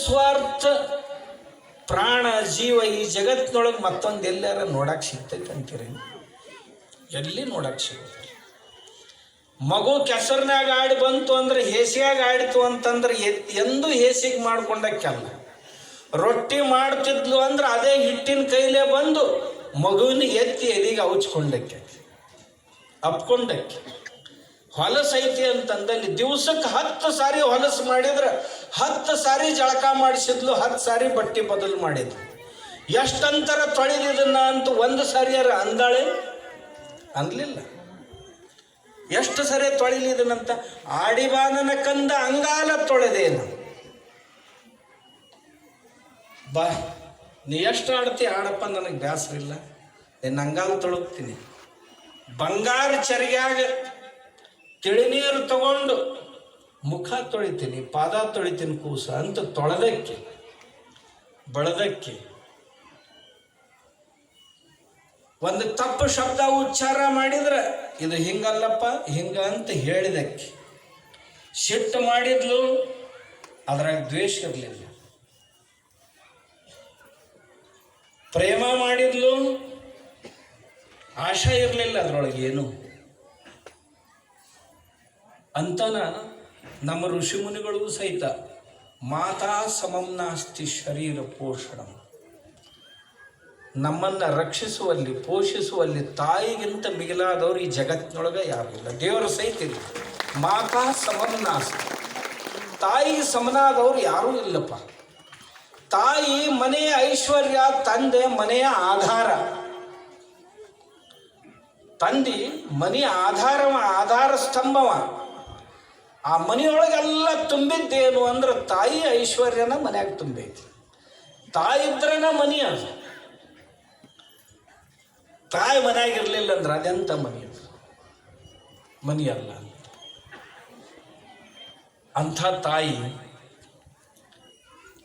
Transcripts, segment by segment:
ನಿಸ್ವಾರ್ಥ ಪ್ರಾಣ ಜೀವ ಈ ಜಗತ್ತಿನೊಳಗೆ ಮತ್ತೊಂದು ಎಲ್ಲಾರ ನೋಡಕ್ಕೆ ಸಿಗ್ತೈತೆ ಅಂತೀರಿ? ಎಲ್ಲಿ ನೋಡಕ್ಕೆ ಸಿಗೋದಿಲ್ಲ. ಮಗು ಕೆಸರಿನಾಗ ಆಡಿ ಬಂತು ಅಂದ್ರೆ ಹೇಸಿಯಾಗ ಆಡಿತು ಅಂತಂದ್ರೆ ಎಂದೂ ಹೇಸಿಗೆ ಮಾಡ್ಕೊಂಡಕ್ಕಲ್ಲ. ರೊಟ್ಟಿ ಮಾಡ್ತಿದ್ಲು ಅಂದ್ರೆ ಅದೇ ಹಿಟ್ಟಿನ ಕೈಲೇ ಬಂದು ಮಗುವಿನ ಎತ್ತಿ ಎದಿಗೆ ಅವಚ್ಕೊಂಡಕ್ಕೆ ಅಪ್ಕೊಂಡಕ್ಕೆ. ಹೊಲಸೈತಿ ಅಂತಂದಲ್ಲಿ ದಿವ್ಸಕ್ಕೆ 10 ಸಾರಿ ಹೊಲಸು ಮಾಡಿದ್ರೆ 10 ಸಾರಿ ಜಳಕ ಮಾಡಿಸಿದ್ಲು, 10 ಸಾರಿ ಬಟ್ಟೆ ಬದಲು ಮಾಡಿದ್ಲು. ಎಷ್ಟಂತರ ತೊಳೆದಿದನ್ನ ಅಂತ 1 ಸಾರಿಯಾರ ಅಂದಾಳೆ? ಅನ್ಲಿಲ್ಲ. ಎಷ್ಟು ಸರಿ ತೊಳಿಲಿದನಂತ? ಆಡಿಬಾನನ ಕಂದ ಅಂಗಾಲ ತೊಳೆದೇನು. ಬಾ, ನೀ ಎಷ್ಟು ಆಡ್ತಿ ಆಡಪ್ಪ, ನನಗೆ ಬೇಸರ ಇಲ್ಲ, ನಿನ್ನ ಅಂಗಾಲ ತೊಳಗ್ತೀನಿ. ಬಂಗಾರ ಚರಿಗ್ಯಾಗ ತಿಳಿನೀರು ತಗೊಂಡು ಮುಖ ತೊಳಿತೀನಿ, ಪಾದ ತೊಳಿತೀನಿ ಕೂಸ ಅಂತ ತೊಳೆದಕ್ಕೆ ಬಳದಕ್ಕೆ ಒಂದು ತಪ್ಪು ಶಬ್ದ ಉಚ್ಚಾರ ಮಾಡಿದ್ರೆ ಇದು ಹಿಂಗಲ್ಲಪ್ಪ ಹಿಂಗ ಅಂತ ಹೇಳಿದಕ್ಕೆ. ಸಿಟ್ಟು ಮಾಡಿದ್ಲು, ಅದ್ರಾಗ ದ್ವೇಷ ಇರಲಿಲ್ಲ. ಪ್ರೇಮ ಮಾಡಿದ್ಲು, ಆಶಾ ಇರಲಿಲ್ಲ ಅದ್ರೊಳಗೆ ಏನು. ಅಂತನ ನಮ್ಮ ಋಷಿಮುನಿಗಳು ಸಹಿತ ಮಾತಾ ಸಮಂ ನಾಸ್ತಿ ಶರೀರ ಪೋಷಣ, ನಮ್ಮನ್ನು ರಕ್ಷಿಸುವಲ್ಲಿ ಪೋಷಿಸುವಲ್ಲಿ ತಾಯಿಗಿಂತ ಮಿಗಿಲಾದವರು ಈ ಜಗತ್ತಿನೊಳಗೆ ಯಾರು ಇಲ್ಲ. ದೇವರ ಸಹಿತ ಇಲ್ಲ. ಮಾತಾ ಸಮಂ ನಾಸ್ತಿ, ತಾಯಿಗೆ ಸಮನಾದವರು ಯಾರೂ ಇಲ್ಲಪ್ಪ. ತಾಯಿ ಮನೆಯ ಐಶ್ವರ್ಯ, ತಂದೆ ಮನೆಯ ಆಧಾರ. ತಂದೆ ಮನೆಯ ಆಧಾರ ಸ್ತಂಭವ. ಆ ಮನೆಯೊಳಗೆಲ್ಲ ತುಂಬಿದ್ದೇನು ಅಂದ್ರೆ ತಾಯಿ ಐಶ್ವರ್ಯನ ಮನ್ಯಾಗ ತುಂಬೈತಿ. ತಾಯಿ ಇದ್ರನ ಮನೆ ಅದು. ತಾಯಿ ಮನೆಯಾಗಿರ್ಲಿಲ್ಲ ಅಂದ್ರೆ ಅದೆಂತ ಮನೆ ಅದು? ಮನೆಯಲ್ಲ. ಅಂಥ ತಾಯಿ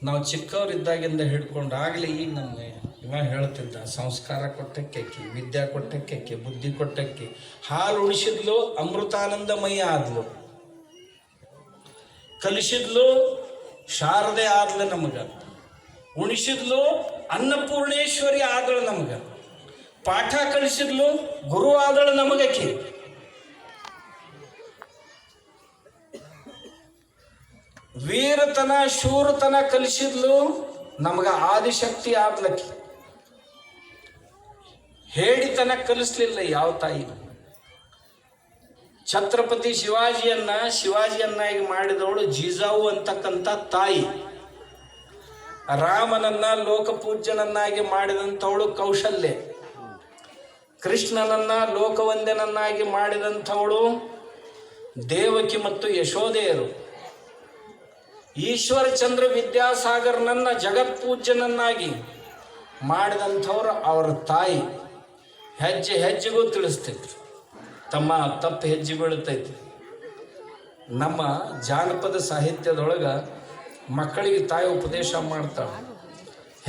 ನಾವು ಚಿಕ್ಕವರಿದ್ದಾಗಿಂದ ಹಿಡ್ಕೊಂಡು ಆಗಲಿ ಈಗ ನಮಗೆ ಇವ ಹೇಳ್ತಿದ್ದ, ಸಂಸ್ಕಾರ ಕೊಟ್ಟಕ್ಕೆ, ವಿದ್ಯೆ ಕೊಟ್ಟಕ್ಕೆ, ಬುದ್ಧಿ ಕೊಟ್ಟಕ್ಕೆ. ಹಾಲು ಉಣಿಸಿದ್ಲು, ಅಮೃತಾನಂದಮಯ ಆದ್ಲು. ಕಲಿಸಿದ್ಲು, ಶಾರದೆ ಆದ್ಲು ನಮಗ. ಉಣಿಸಿದ್ಲು, ಅನ್ನಪೂರ್ಣೇಶ್ವರಿ ಆದಳು ನಮಗ. ಪಾಠ ಕಲಿಸಿದ್ಲು, ಗುರು ಆದಳು ನಮಗಕ್ಕೆ. ವೀರತನ ಶೂರತನ ಕಲಿಸಿದ್ಲು, ನಮಗ ಆದಿಶಕ್ತಿ ಆದ್ಲಕ್ಕೆ. ಹೇಳಿತನ ಕಲಿಸ್ಲಿಲ್ಲ ಯಾವ ತಾಯಿ. ಛತ್ರಪತಿ ಶಿವಾಜಿಯನ್ನಾಗಿ ಮಾಡಿದವಳು ಜೀಜಾವು ಅಂತಕ್ಕಂಥ ತಾಯಿ. ರಾಮನನ್ನ ಲೋಕಪೂಜ್ಯನನ್ನಾಗಿ ಮಾಡಿದಂಥವಳು ಕೌಶಲ್ಯ. ಕೃಷ್ಣನನ್ನ ಲೋಕವಂದ್ಯನನ್ನಾಗಿ ಮಾಡಿದಂಥವಳು ದೇವಕಿ ಮತ್ತು ಯಶೋದೆಯರು. ಈಶ್ವರಚಂದ್ರ ವಿದ್ಯಾಸಾಗರನನ್ನ ಜಗತ್ಪೂಜ್ಯನನ್ನಾಗಿ ಮಾಡಿದಂಥವ್ರು ಅವರ ತಾಯಿ. ಹೆಜ್ಜೆ ಹೆಜ್ಜೆಗೂ ತಿಳಿಸ್ತೈತಿ, ತಮ್ಮ ತಪ್ಪು ಹೆಜ್ಜೆ ಬೀಳುತ್ತೈತಿ. ನಮ್ಮ ಜಾನಪದ ಸಾಹಿತ್ಯದೊಳಗೆ ಮಕ್ಕಳಿಗೆ ತಾಯಿ ಉಪದೇಶ ಮಾಡ್ತಾಳೆ.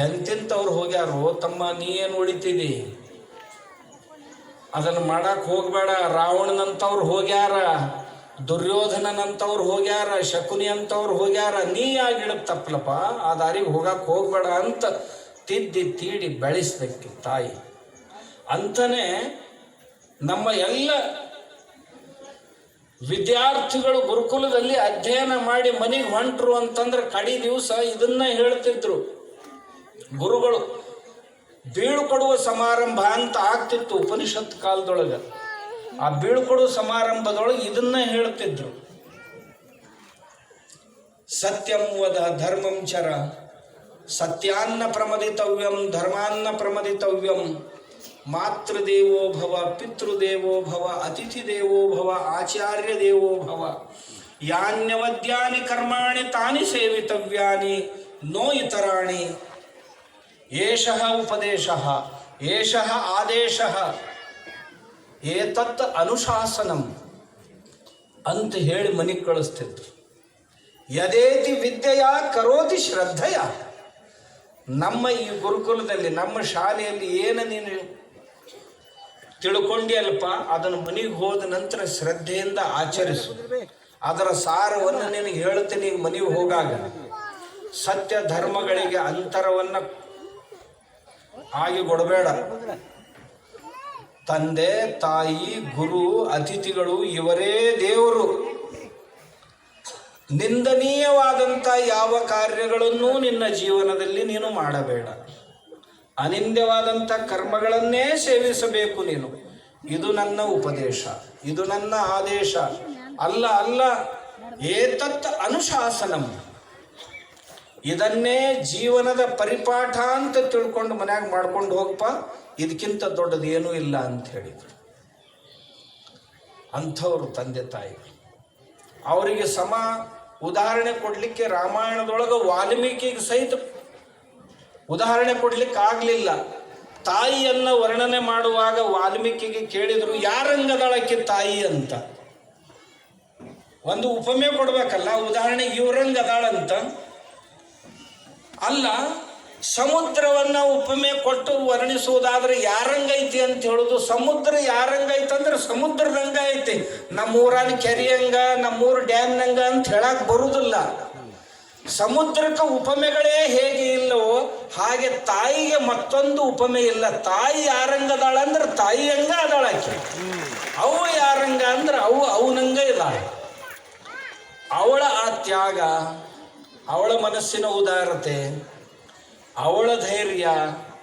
ಎಂತೆಂಥವ್ರು ಹೋಗ್ಯಾರೋ, ತಮ್ಮ ನೀ ಏನು ಉಳಿತಿದಿ, ಅದನ್ನು ಮಾಡಕ್ಕೆ ಹೋಗಬೇಡ. ರಾವಣನಂತವ್ರು ಹೋಗ್ಯಾರ, ದುರ್ಯೋಧನನಂತವ್ರು ಹೋಗ್ಯಾರ, ಶಕುನಿ ಅಂತವ್ರು ಹೋಗ್ಯಾರ, ನೀ ಆಗಿಡಕ್ ತಪ್ಪಲಪ್ಪ, ಆ ದಾರಿಗೆ ಹೋಗಕ್ಕೆ ಹೋಗ್ಬೇಡ ಅಂತ ತಿದ್ದಿ ತೀಡಿ ಬೆಳೆಸ್ಬೇಕು ತಾಯಿ. ಅಂತನೇ ನಮ್ಮ ಎಲ್ಲ ವಿದ್ಯಾರ್ಥಿಗಳು ಗುರುಕುಲದಲ್ಲಿ ಅಧ್ಯಯನ ಮಾಡಿ ಮನೆಗೆ ಹೊಂಟ್ರು ಅಂತಂದ್ರೆ ಕಡಿ ದಿವಸ ಇದನ್ನ ಹೇಳ್ತಿದ್ರು ಗುರುಗಳು. ಬೀಳ್ಕೊಡುವ ಸಮಾರಂಭ ಅಂತ ಆಗ್ತಿತ್ತು ಉಪನಿಷತ್ ಕಾಲದೊಳಗೆ. ಆ ಬೀಳ್ಕೊಡುವ ಸಮಾರಂಭದೊಳಗೆ ಇದನ್ನ ಹೇಳ್ತಿದ್ರು, ಸತ್ಯಂ ವದ ಧರ್ಮಂ ಚರ, ಸತ್ಯಾನ್ನ ಪ್ರಮದಿತವ್ಯಂ ಧರ್ಮಾನ್ನ ಪ್ರಮದಿತವ್ಯಂ, ಮಾತೃದೇವೋ ಭವ ಪಿತೃದೇವೋ ಭವ ಅತಿಥಿ ದೇವೋ ಭವ ಆಚಾರ್ಯ ದೇವೋ ಭವ, ಯಾನ್ಯವದ್ಯಾನಿ ಕರ್ಮಾಣಿ ತಾನಿ ಸೇವಿತವ್ಯಾನಿ ನೋ ಇತರಾಣಿ, ಏಷಃ ಉಪದೇಶಃ ಏಷಃ ಆದೇಶಃ ಏತತ್ ಅನುಶಾಸನಂ ಅಂತ ಹೇಳಿ ಮನೆಗೆ ಕಳಿಸ್ತಿದ್ರು. ಯದೇತಿ ವಿದ್ಯೆಯ ಕರೋತಿ ಶ್ರದ್ಧೆಯ. ನಮ್ಮ ಈ ಗುರುಕುಲದಲ್ಲಿ ನಮ್ಮ ಶಾಲೆಯಲ್ಲಿ ಏನು ನೀನು ತಿಳ್ಕೊಂಡಿ ಅಲ್ಪ, ಅದನ್ನು ಮನೆಗೆ ಹೋದ ನಂತರ ಶ್ರದ್ಧೆಯಿಂದ ಆಚರಿಸು. ಅದರ ಸಾರವನ್ನು ನಿನಗೆ ಹೇಳ್ತೀನಿ ಈಗ ಮನೆಗೆ ಹೋಗಾಗ. ಸತ್ಯ ಧರ್ಮಗಳಿಗೆ ಅಂತರವನ್ನು ಆಗಿ ಕೊಡಬೇಡ. ತಂದೆ ತಾಯಿ ಗುರು ಅತಿಥಿಗಳು ಇವರೇ ದೇವರು. ನಿಂದನೀಯವಾದಂಥ ಯಾವ ಕಾರ್ಯಗಳನ್ನು ನಿನ್ನ ಜೀವನದಲ್ಲಿ ನೀನು ಮಾಡಬೇಡ. ಅನಿಂದ್ಯವಾದಂಥ ಕರ್ಮಗಳನ್ನೇ ಸೇವಿಸಬೇಕು ನೀನು. ಇದು ನನ್ನ ಉಪದೇಶ, ಇದು ನನ್ನ ಆದೇಶ. ಅಲ್ಲ ಅಲ್ಲ, ಏತತ್ ಅನುಶಾಸನಂ. ಇದನ್ನೇ ಜೀವನದ ಪರಿಪಾಠ ಅಂತ ತಿಳ್ಕೊಂಡು ಮನ್ಯಾಗ ಮಾಡ್ಕೊಂಡು ಹೋಗಪ್ಪ, ಇದಕ್ಕಿಂತ ದೊಡ್ಡದು ಏನೂ ಇಲ್ಲ ಅಂತ ಹೇಳಿದರು. ಅಂಥವ್ರು ತಂದೆ ತಾಯಿ. ಅವರಿಗೆ ಸಮ ಉದಾಹರಣೆ ಕೊಡಲಿಕ್ಕೆ ರಾಮಾಯಣದೊಳಗೆ ವಾಲ್ಮೀಕಿಗೆ ಸಹಿತ ಉದಾಹರಣೆ ಕೊಡ್ಲಿಕ್ಕೆ ಆಗಲಿಲ್ಲ. ತಾಯಿಯನ್ನು ವರ್ಣನೆ ಮಾಡುವಾಗ ವಾಲ್ಮೀಕಿಗೆ ಕೇಳಿದರು, ಯಾರಂಗದಳಕ್ಕೆ ತಾಯಿ ಅಂತ. ಒಂದು ಉಪಮೆ ಕೊಡ್ಬೇಕಲ್ಲ, ಉದಾಹರಣೆ ಇವ್ರಂಗದಾಳಂತ ಅಲ್ಲ. ಸಮುದ್ರವನ್ನು ಉಪಮೆ ಕೊಟ್ಟು ವರ್ಣಿಸುವುದಾದ್ರೆ ಯಾರಂಗೈತಿ ಅಂತ ಹೇಳೋದು. ಸಮುದ್ರ ಯಾರಂಗೈತಂದ್ರೆ ಸಮುದ್ರದಂಗ ಐತಿ. ನಮ್ಮೂರನ್ನ ಕೆರೆಯಂಗ, ನಮ್ಮೂರು ಡ್ಯಾಮ್ನಂಗ ಅಂತ ಹೇಳಕ್ ಬರುವುದಿಲ್ಲ. ಸಮುದ್ರಕ್ಕೆ ಉಪಮೆಗಳೇ ಹೇಗೆ ಇಲ್ಲವೋ ಹಾಗೆ ತಾಯಿಗೆ ಮತ್ತೊಂದು ಉಪಮೆ ಇಲ್ಲ. ತಾಯಿ ಯಾರಂಗದಾಳ ಅಂದ್ರೆ ತಾಯಿ ಹಂಗ ಅದಾಳಾಕೆ. ಅವು ಯಾರಂಗ ಅಂದ್ರೆ ಅವನಂಗ ಇದ್ದಾಳೆ. ಅವಳ ಆ ತ್ಯಾಗ, ಅವಳ ಮನಸ್ಸಿನ ಉದಾರತೆ, ಅವಳ ಧೈರ್ಯ,